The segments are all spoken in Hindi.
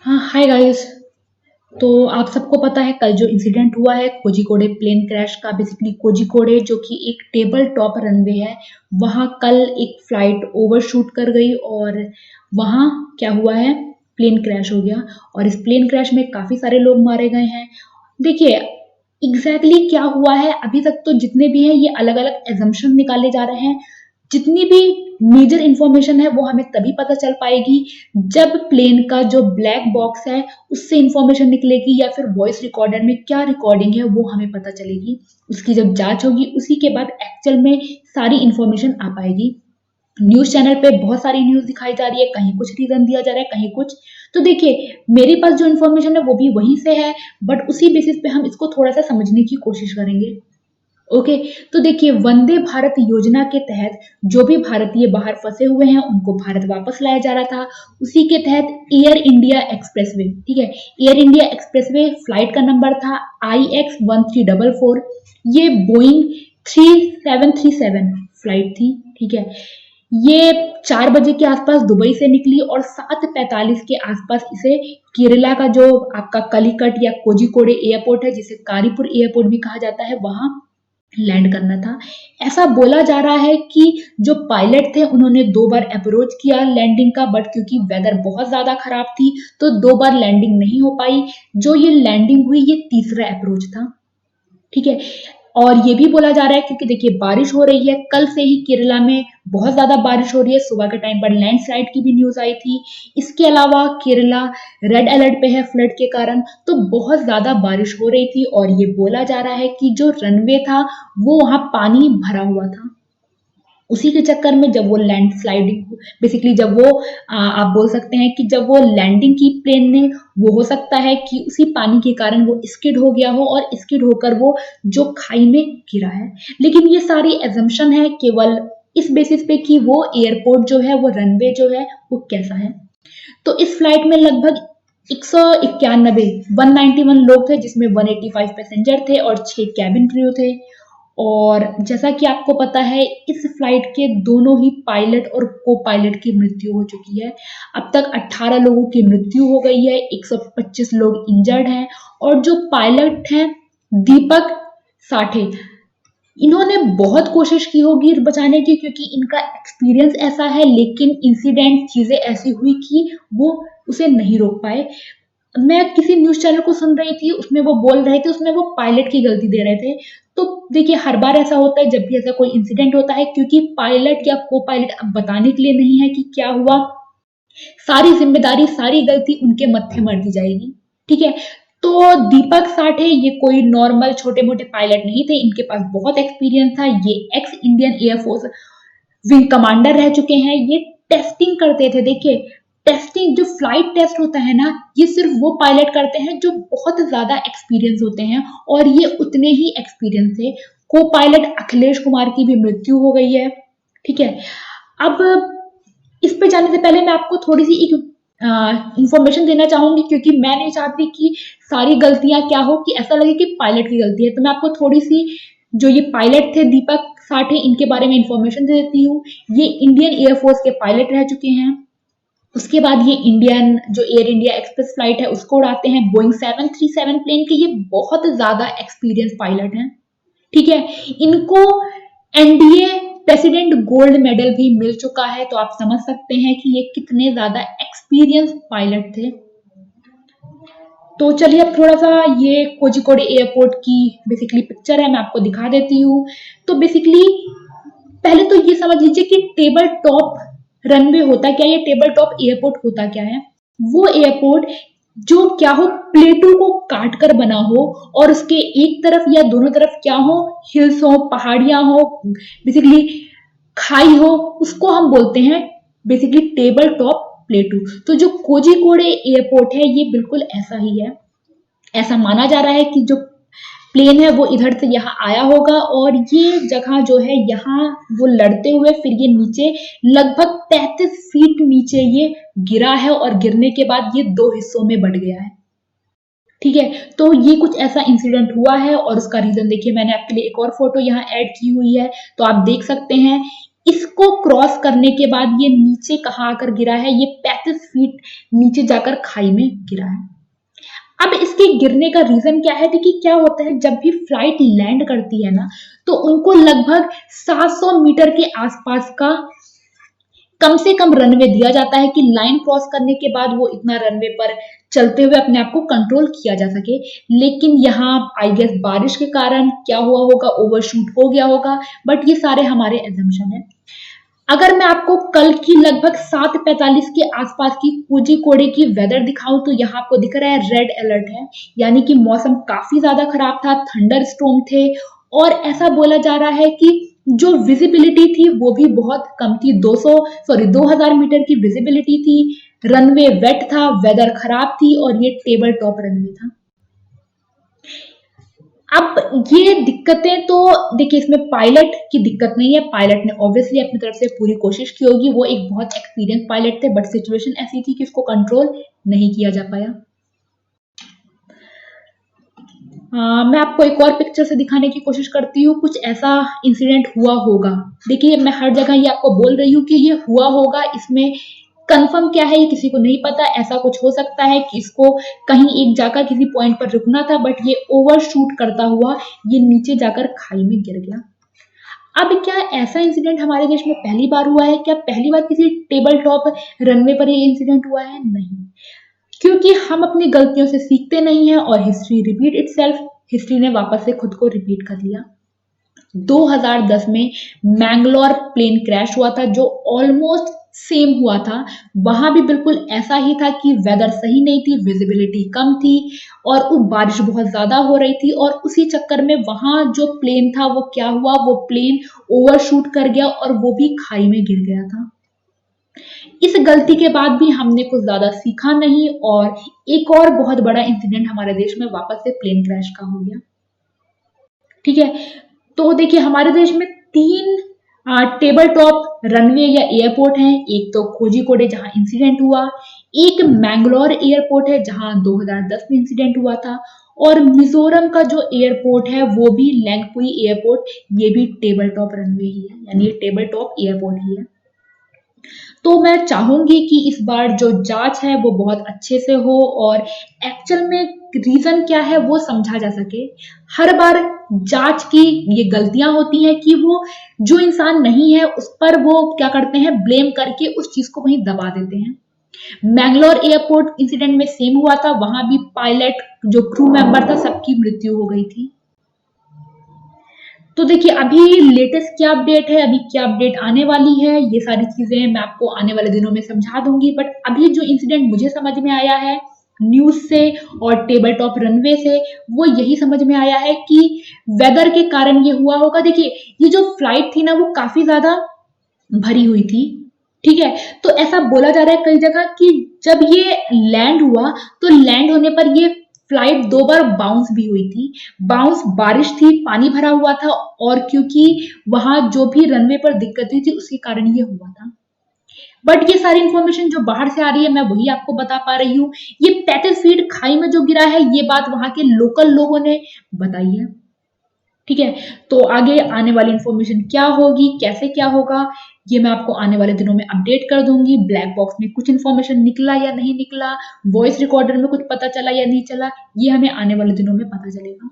हाँ, हाय गाइस। तो आप सबको पता है कल जो इंसिडेंट हुआ है कोझिकोडे प्लेन क्रैश का। बेसिकली कोझिकोडे जो कि एक टेबल टॉप रनवे है, वहाँ कल एक फ्लाइट ओवरशूट कर गई और वहाँ क्या हुआ है, प्लेन क्रैश हो गया। और इस प्लेन क्रैश में काफी सारे लोग मारे गए हैं। देखिए एग्जैक्टली क्या हुआ है, अभी तक तो जितने भी हैं ये अलग अलग एजम्पशन निकाले जा रहे हैं। जितनी भी मेजर इंफॉर्मेशन है वो हमें तभी पता चल पाएगी जब प्लेन का जो ब्लैक बॉक्स है उससे इंफॉर्मेशन निकलेगी, या फिर वॉइस रिकॉर्डर में क्या रिकॉर्डिंग है वो हमें पता चलेगी। उसकी जब जांच होगी उसी के बाद एक्चुअल में सारी इंफॉर्मेशन आ पाएगी। न्यूज चैनल पे बहुत सारी न्यूज दिखाई जा रही है, कहीं कुछ रीजन दिया जा रहा है, कहीं कुछ। तो देखिए मेरे पास जो इन्फॉर्मेशन है वो भी वहीं से है, बट उसी बेसिस पे हम इसको थोड़ा सा समझने की कोशिश करेंगे। ओके, तो देखिए वंदे भारत योजना के तहत जो भी भारतीय बाहर फंसे हुए हैं उनको भारत वापस लाया जा रहा था। उसी के तहत एयर इंडिया एक्सप्रेसवे, ठीक है, एयर इंडिया एक्सप्रेसवे फ्लाइट का नंबर था IX1344। ये बोइंग 3737 फ्लाइट थी, ठीक है। ये 4 बजे के आसपास दुबई से निकली और 7:45 के आसपास इसे केरला का जो आपका कलिकट या कोझिकोडे एयरपोर्ट है, जिसे कारीपुर एयरपोर्ट भी कहा जाता है, वहां लैंड करना था। ऐसा बोला जा रहा है कि जो पायलट थे उन्होंने 2 बार अप्रोच किया लैंडिंग का, बट क्योंकि वेदर बहुत ज्यादा खराब थी तो 2 बार लैंडिंग नहीं हो पाई। जो ये लैंडिंग हुई ये तीसरा अप्रोच था, ठीक है। और ये भी बोला जा रहा है क्योंकि देखिए बारिश हो रही है, कल से ही केरला में बहुत ज्यादा बारिश हो रही है, सुबह के टाइम पर लैंडस्लाइड की भी न्यूज आई थी। इसके अलावा केरला रेड अलर्ट पे है फ्लड के कारण, तो बहुत ज्यादा बारिश हो रही थी। और ये बोला जा रहा है कि जो रनवे था वो वहां पानी भरा हुआ था। उसी के चक्कर में जब वो लैंड स्लाइडिंग, बेसिकली जब वो आप बोल सकते हैं कि जब वो लैंडिंग की प्लेन ने, वो हो सकता है कि उसी पानी के कारण वो स्किड हो गया हो और स्किड होकर वो जो खाई में गिरा है। लेकिन ये सारी एजम्पशन है केवल इस बेसिस पे कि वो एयरपोर्ट जो है, वो रनवे जो है वो कैसा है। तो इस फ्लाइट में लगभग 191 191 लोग थे, जिसमें 185 पैसेंजर थे और 6 कैबिन क्रू थे। और जैसा कि आपको पता है इस फ्लाइट के दोनों ही पायलट और को पायलट की मृत्यु हो चुकी है। अब तक 18 लोगों की मृत्यु हो गई है, 125 लोग इंजर्ड हैं। और जो पायलट हैं दीपक साठे, इन्होंने बहुत कोशिश की होगी बचाने की क्योंकि इनका एक्सपीरियंस ऐसा है, लेकिन इंसिडेंट चीजें ऐसी हुई कि वो उसे नहीं रोक पाए। मैं किसी न्यूज चैनल को सुन रही थी, उसमें वो बोल रहे थे, उसमें वो पायलट की गलती दे रहे थे। तो देखिए हर बार ऐसा होता है जब भी ऐसा कोई इंसिडेंट होता है, क्योंकि पायलट या को पायलट अब बताने के लिए नहीं है कि क्या हुआ, सारी जिम्मेदारी सारी गलती उनके मत्थे मर दी जाएगी, ठीक है। तो दीपक साठे ये कोई नॉर्मल छोटे मोटे पायलट नहीं थे, इनके पास बहुत एक्सपीरियंस था। ये x Indian air force wing commander रह चुके हैं। ये टेस्टिंग करते थे। देखिए टेस्टिंग जो फ्लाइट टेस्ट होता है ना, ये सिर्फ वो पायलट करते हैं जो बहुत ज्यादा एक्सपीरियंस होते हैं, और ये उतने ही एक्सपीरियंस थे। को पायलट अखिलेश कुमार की भी मृत्यु हो गई है, ठीक है। अब इस पे जाने से पहले मैं आपको थोड़ी सी एक इंफॉर्मेशन देना चाहूंगी, क्योंकि मैं नहीं चाहती कि सारी गलतियां क्या हो कि ऐसा लगे कि पायलट की गलती है। तो मैं आपको थोड़ी सी जो ये पायलट थे दीपक साठे, इनके बारे में इंफॉर्मेशन दे देती हूँ। ये इंडियन एयरफोर्स के पायलट रह चुके हैं। उसके बाद ये इंडियन जो एयर इंडिया एक्सप्रेस फ्लाइट है उसको उड़ाते हैं, बोइंग 737 प्लेन के। ये बहुत ज्यादा एक्सपीरियंस पायलट हैं, ठीक है। इनको एनडीए प्रेसिडेंट गोल्ड मेडल भी मिल चुका है, तो आप समझ सकते हैं कि ये कितने ज्यादा एक्सपीरियंस पायलट थे। तो चलिए अब थोड़ा सा ये कोझिकोड एयरपोर्ट की बेसिकली पिक्चर है, मैं आपको दिखा देती हूँ। तो बेसिकली पहले तो ये समझ लीजिए कि टेबल टॉप रनवे होता क्या है, ये टेबल टॉप एयरपोर्ट होता क्या है। वो एयरपोर्ट जो क्या हो, प्लेटों को काट कर बना हो, और उसके एक तरफ या दोनों तरफ क्या हो, हिल्स हो, पहाड़ियां हो, बेसिकली खाई हो, उसको हम बोलते हैं बेसिकली टेबल टॉप प्लेटू। तो जो कोझिकोड एयरपोर्ट है ये बिल्कुल ऐसा ही है। ऐसा माना जा रहा है कि जो प्लेन है वो इधर से यहाँ आया होगा, और ये जगह जो है यहाँ वो लड़ते हुए फिर ये नीचे लगभग 33 फीट नीचे ये गिरा है, और गिरने के बाद ये 2 हिस्सों में बट गया है, ठीक है। तो ये कुछ ऐसा इंसिडेंट हुआ है, और उसका रीजन देखिए मैंने आपके लिए एक और फोटो यहाँ ऐड की हुई है, तो आप देख सकते हैं इसको क्रॉस करने के बाद ये नीचे कहाँ आकर गिरा है, ये 35 फीट नीचे जाकर खाई में गिरा है। अब इसके गिरने का रीजन क्या है? देखिए क्या होता है, जब भी फ्लाइट लैंड करती है ना, तो उनको लगभग 700 मीटर के आसपास का कम से कम रनवे दिया जाता है कि लाइन क्रॉस करने के बाद वो इतना रनवे पर चलते हुए अपने आप को कंट्रोल किया जा सके। लेकिन यहाँ आई गेस बारिश के कारण क्या हुआ होगा, ओवरशूट हो गया होगा, बट ये सारे हमारे एजम्पशन है। अगर मैं आपको कल की लगभग 7:45 के आसपास की कोझीकोडे की वेदर दिखाऊं, तो यहाँ आपको दिख रहा है रेड अलर्ट है, यानी कि मौसम काफी ज्यादा खराब था, थंडर स्टॉर्म थे, और ऐसा बोला जा रहा है कि जो विजिबिलिटी थी वो भी बहुत कम थी। 2000 मीटर की विजिबिलिटी थी, रनवे वेट था, वेदर खराब थी, और ये टेबल टॉप रनवे था। अब ये दिक्कतें तो देखिए, इसमें पायलट की दिक्कत नहीं है, पायलट ने ऑब्वियसली अपनी तरफ से पूरी कोशिश की होगी, वो एक बहुत एक्सपीरियंस पायलट थे, बट सिचुएशन ऐसी थी कि उसको कंट्रोल नहीं किया जा पाया। मैं आपको एक और पिक्चर से दिखाने की कोशिश करती हूँ, कुछ ऐसा इंसिडेंट हुआ होगा। देखिए मैं हर जगह ये आपको बोल रही हूँ कि ये हुआ होगा, इसमें कंफर्म क्या है ये किसी को नहीं पता। ऐसा कुछ हो सकता है कि इसको कहीं एक जाकर किसी पॉइंट पर रुकना था, बट ये ओवरशूट करता हुआ ये नीचे जाकर खाई में गिर गया। अब क्या ऐसा इंसिडेंट हमारे देश में पहली बार हुआ है? क्या पहली बार किसी टेबल टॉप रनवे पर ये इंसिडेंट हुआ है? नहीं, क्योंकि हम अपनी गलतियों से सीखते नहीं हैं और हिस्ट्री रिपीट इटसेल्फ, हिस्ट्री ने वापस से खुद को रिपीट कर लिया। 2010 में मैंगलोर प्लेन क्रैश हुआ था, जो ऑलमोस्ट सेम हुआ था। वहां भी बिल्कुल ऐसा ही था कि वेदर सही नहीं थी, विजिबिलिटी कम थी, और बारिश बहुत ज्यादा हो रही थी, और उसी चक्कर में वहां जो प्लेन था वो क्या हुआ, वो प्लेन ओवरशूट कर गया और वो भी खाई में गिर गया था। इस गलती के बाद भी हमने कुछ ज्यादा सीखा नहीं, और एक और बहुत बड़ा इंसिडेंट हमारे देश में वापस से प्लेन क्रैश का हो गया। ठीक है, तो देखिए हमारे देश में 3 टेबल टॉप रनवे या एयरपोर्ट हैं। एक तो कोझीकोडे जहां इंसिडेंट हुआ, एक मैंगलोर एयरपोर्ट है जहां 2010 में इंसिडेंट हुआ था, और मिजोरम का जो एयरपोर्ट है वो भी लैंगपुई एयरपोर्ट, ये भी टेबल टॉप रनवे ही है, यानी ये टेबल टॉप एयरपोर्ट ही है। तो मैं चाहूंगी कि इस बार जो जांच है वो बहुत अच्छे से हो, और एक्चुअल में रीजन क्या है वो समझा जा सके। हर बार जांच की ये गलतियां होती हैं कि वो जो इंसान नहीं है उस पर वो क्या करते हैं, ब्लेम करके उस चीज को वहीं दबा देते हैं। मैंगलोर एयरपोर्ट इंसिडेंट में सेम हुआ था, वहां भी पायलट जो क्रू मेंबर था सबकी मृत्यु हो गई थी। तो देखिए अभी लेटेस्ट क्या अपडेट है, अभी क्या अपडेट आने वाली है, ये सारी चीजें मैं आपको आने वाले दिनों में समझा दूंगी। बट अभी जो इंसिडेंट मुझे समझ में आया है न्यूज से और टेबल टॉप रनवे से, वो यही समझ में आया है कि वेदर के कारण ये हुआ होगा। देखिए ये जो फ्लाइट थी ना वो काफी ज्यादा भरी हुई थी, ठीक है, तो ऐसा बोला जा रहा है कई जगह कि जब ये लैंड हुआ तो लैंड होने पर ये फ्लाइट 2 बार बाउंस भी हुई थी। बाउंस बारिश थी, पानी भरा हुआ था, और क्योंकि वहां जो भी रनवे पर दिक्कत हुई थी उसके कारण ये हुआ था। बट ये सारी इंफॉर्मेशन जो बाहर से आ रही है मैं वही आपको बता पा रही हूँ। ये 35 फीट खाई में जो गिरा है ये बात वहां के लोकल लोगों ने बताई है। ठीक है, तो आगे आने वाली इंफॉर्मेशन क्या होगी, कैसे क्या होगा, ये मैं आपको आने वाले दिनों में अपडेट कर दूंगी। ब्लैक बॉक्स में कुछ इंफॉर्मेशन निकला या नहीं निकला, वॉइस रिकॉर्डर में कुछ पता चला या नहीं चला, ये हमें आने वाले दिनों में पता चलेगा।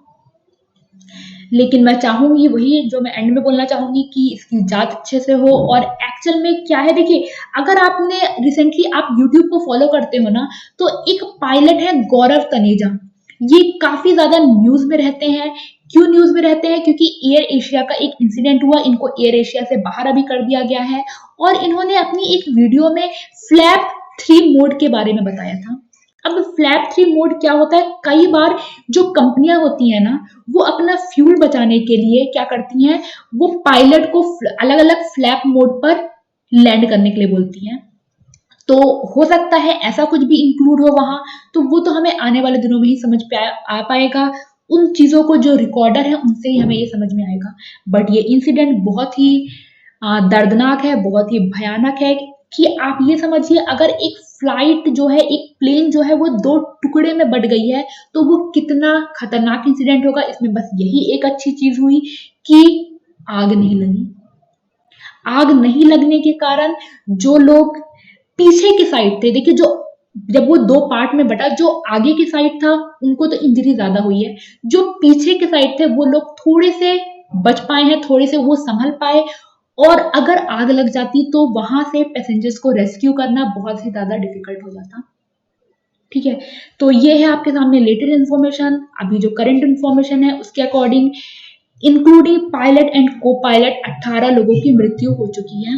लेकिन मैं चाहूंगी वही जो मैं एंड में बोलना चाहूंगी कि इसकी जांच अच्छे से हो। और एक्चुअल में क्या है, देखिए अगर आपने रिसेंटली आप यूट्यूब को फॉलो करते हो ना, तो एक पायलट है गौरव तनेजा, ये काफी ज्यादा न्यूज में रहते हैं। क्यों न्यूज में रहते हैं? क्योंकि एयर एशिया का एक इंसिडेंट हुआ, इनको एयर एशिया से बाहर अभी कर दिया गया है, और इन्होंने अपनी एक वीडियो में फ्लैप 3 मोड के बारे में बताया था। अब फ्लैप 3 मोड क्या होता है, कई बार जो कंपनियां होती हैं ना वो अपना फ्यूल बचाने के लिए क्या करती हैं, वो पायलट को अलग अलग फ्लैप मोड पर लैंड करने के लिए बोलती हैं। तो हो सकता है ऐसा कुछ भी इंक्लूड हो वहां, तो वो तो हमें आने वाले दिनों में ही समझ पे आ पाएगा। उन चीजों को जो रिकॉर्डर है उनसे ही हमें ये समझ में आएगा। बट ये इंसिडेंट बहुत ही दर्दनाक है, बहुत ही भयानक है, कि आप ये समझिए अगर एक फ्लाइट जो है, एक प्लेन जो है वो 2 टुकड़े में बट गई है, तो वो कितना खतरनाक इंसिडेंट होगा। इसमें बस यही एक अच्छी चीज हुई कि आग नहीं लगी। आग नहीं लगने के कारण जो लोग पीछे की साइड थे, देखिए जो जब वो दो पार्ट में बटा, जो आगे की साइड था उनको तो इंजरी ज्यादा हुई है, जो पीछे के साइड थे वो लोग थोड़े से बच पाए हैं, थोड़े से वो संभल पाए। और अगर आग लग जाती तो वहां से पैसेंजर्स को रेस्क्यू करना बहुत ही ज्यादा डिफिकल्ट हो जाता। ठीक है, तो ये है आपके सामने लेटेस्ट इन्फॉर्मेशन। अभी जो करंट इन्फॉर्मेशन है उसके अकॉर्डिंग इंक्लूडिंग पायलट एंड को पायलट 18 लोगों की मृत्यु हो चुकी है।